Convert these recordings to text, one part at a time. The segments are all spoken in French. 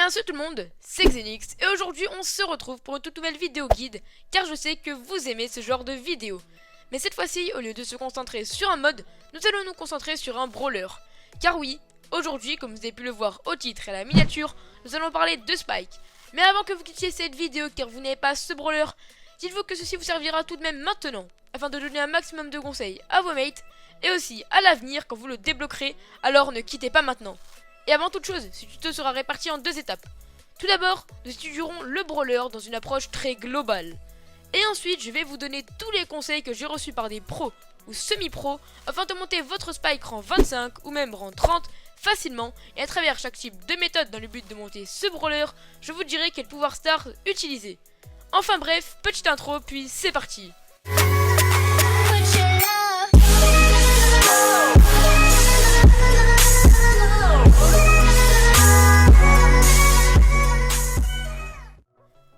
salut tout le monde, c'est Xenix et aujourd'hui on se retrouve pour une toute nouvelle vidéo guide car je sais que vous aimez ce genre de vidéo. Mais cette fois-ci, au lieu de se concentrer sur un mode, nous allons nous concentrer sur un brawler. Car oui, aujourd'hui, comme vous avez pu le voir au titre et à la miniature, nous allons parler de Spike. Mais avant que vous quittiez cette vidéo car vous n'avez pas ce brawler, dites-vous que ceci vous servira tout de même maintenant afin de donner un maximum de conseils à vos mates et aussi à l'avenir quand vous le débloquerez, alors ne quittez pas maintenant. Et avant toute chose, ce tuto sera réparti en deux étapes. Tout d'abord, nous étudierons le brawler dans une approche très globale. Et ensuite, je vais vous donner tous les conseils que j'ai reçus par des pros ou semi-pros afin de monter votre Spike rang 25 ou même rang 30 facilement. Et à travers chaque type de méthode dans le but de monter ce brawler, je vous dirai quel pouvoir star utiliser. Enfin bref, petite intro, puis c'est parti.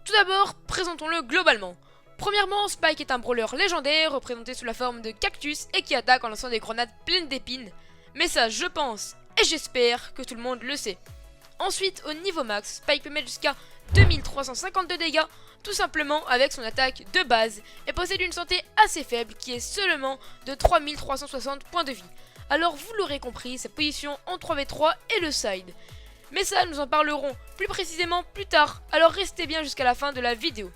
Tout d'abord, présentons-le globalement. Premièrement, Spike est un brawler légendaire représenté sous la forme de cactus et qui attaque en lançant des grenades pleines d'épines. Mais ça, je pense et j'espère que tout le monde le sait. Ensuite, au niveau max, Spike peut mettre jusqu'à 2350 de dégâts, tout simplement avec son attaque de base, et possède une santé assez faible qui est seulement de 3360 points de vie. Alors vous l'aurez compris, sa position en 3v3 est le side. Mais ça, nous en parlerons plus précisément plus tard, alors restez bien jusqu'à la fin de la vidéo.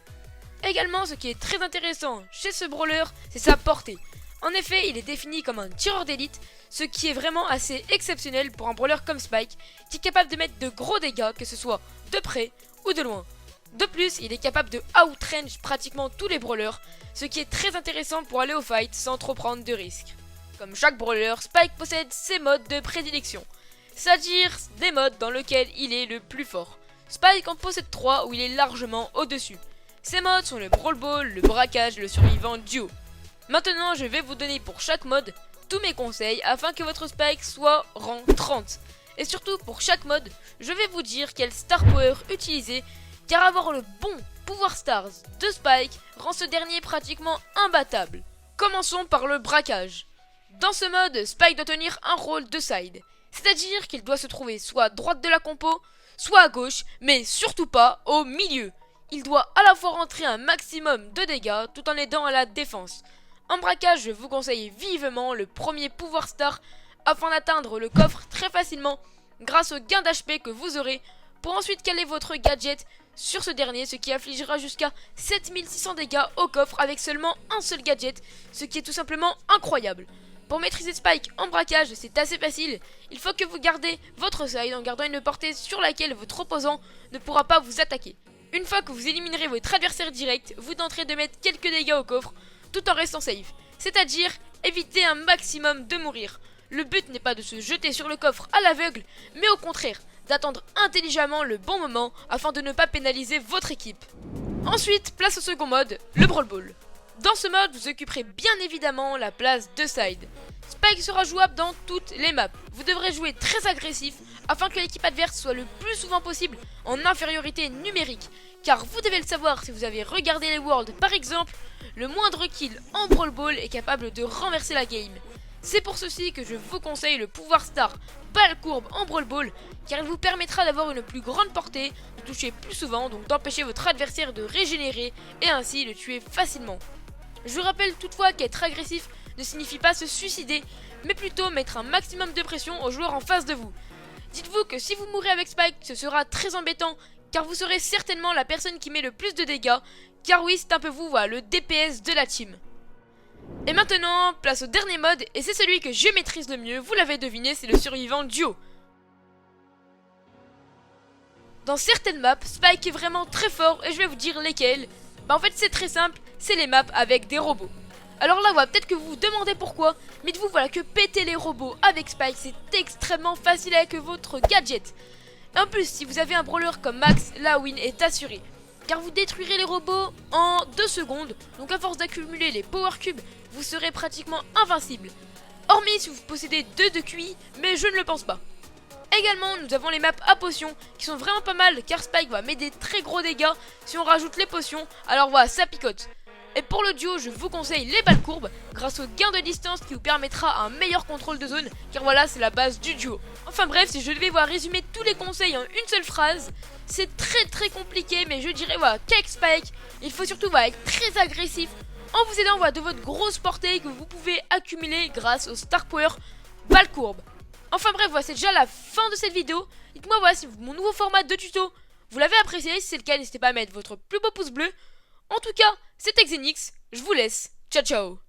Également, ce qui est très intéressant chez ce brawler, c'est sa portée. En effet, il est défini comme un tireur d'élite, ce qui est vraiment assez exceptionnel pour un brawler comme Spike, qui est capable de mettre de gros dégâts, que ce soit de près ou de loin. De plus, il est capable de outrange pratiquement tous les brawlers, ce qui est très intéressant pour aller au fight sans trop prendre de risques. Comme chaque brawler, Spike possède ses modes de prédilection, c'est-à-dire des modes dans lesquels il est le plus fort. Spike en possède 3 où il est largement au-dessus. Ces modes sont le Brawl Ball, le braquage et le survivant duo. Maintenant, je vais vous donner pour chaque mode tous mes conseils afin que votre Spike soit rang 30. Et surtout, pour chaque mode, je vais vous dire quel Star Power utiliser, car avoir le bon pouvoir Stars de Spike rend ce dernier pratiquement imbattable. Commençons par le braquage. Dans ce mode, Spike doit tenir un rôle de side, c'est-à-dire qu'il doit se trouver soit à droite de la compo, soit à gauche, mais surtout pas au milieu. Il doit à la fois rentrer un maximum de dégâts tout en aidant à la défense. En braquage, je vous conseille vivement le premier pouvoir star afin d'atteindre le coffre très facilement grâce au gain d'HP que vous aurez pour ensuite caler votre gadget sur ce dernier, ce qui affligera jusqu'à 7600 dégâts au coffre avec seulement un seul gadget, ce qui est tout simplement incroyable. Pour maîtriser Spike en braquage, c'est assez facile, il faut que vous gardez votre side en gardant une portée sur laquelle votre opposant ne pourra pas vous attaquer. Une fois que vous éliminerez votre adversaire direct, vous tenterez de mettre quelques dégâts au coffre tout en restant safe, c'est-à-dire éviter un maximum de mourir. Le but n'est pas de se jeter sur le coffre à l'aveugle, mais au contraire, d'attendre intelligemment le bon moment afin de ne pas pénaliser votre équipe. Ensuite, place au second mode, le Brawl Ball. Dans ce mode, vous occuperez bien évidemment la place de side. Spike sera jouable dans toutes les maps. Vous devrez jouer très agressif afin que l'équipe adverse soit le plus souvent possible en infériorité numérique. Car vous devez le savoir si vous avez regardé les Worlds par exemple, le moindre kill en Brawl Ball est capable de renverser la game. C'est pour ceci que je vous conseille le pouvoir star balle courbe en Brawl Ball, car il vous permettra d'avoir une plus grande portée, de toucher plus souvent, donc d'empêcher votre adversaire de régénérer et ainsi le tuer facilement. Je vous rappelle toutefois qu'être agressif ne signifie pas se suicider, mais plutôt mettre un maximum de pression aux joueurs en face de vous. Dites-vous que si vous mourrez avec Spike, ce sera très embêtant, car vous serez certainement la personne qui met le plus de dégâts, car oui, c'est un peu vous, voilà, le DPS de la team. Et maintenant, place au dernier mode, et c'est celui que je maîtrise le mieux, vous l'avez deviné, c'est le survivant duo. Dans certaines maps, Spike est vraiment très fort, et je vais vous dire lesquelles. En fait, c'est très simple, c'est les maps avec des robots. Alors là, voilà, peut-être que vous vous demandez pourquoi, mais dites-vous voilà que péter les robots avec Spike, c'est extrêmement facile avec votre gadget. En plus, si vous avez un brawler comme Max, la win est assurée. Car vous détruirez les robots en 2 secondes, donc à force d'accumuler les power cubes, vous serez pratiquement invincible. Hormis si vous possédez 2 de QI, mais je ne le pense pas. Également, nous avons les maps à potions, qui sont vraiment pas mal, car Spike va mettre des très gros dégâts si on rajoute les potions, alors voilà, ça picote. Et pour le duo, je vous conseille les balles courbes, grâce au gain de distance qui vous permettra un meilleur contrôle de zone, car voilà, c'est la base du duo. Enfin bref, si je devais voir résumer tous les conseils en une seule phrase, c'est très compliqué, mais je dirais voilà, qu'avec Spike, il faut surtout être très agressif, en vous aidant de votre grosse portée que vous pouvez accumuler grâce au Star Power balles courbes. Enfin bref, voilà, c'est déjà la fin de cette vidéo. Dites-moi voilà, si mon nouveau format de tuto, vous l'avez apprécié. Si c'est le cas, n'hésitez pas à mettre votre plus beau pouce bleu. En tout cas, c'était Xenix, je vous laisse. Ciao ciao.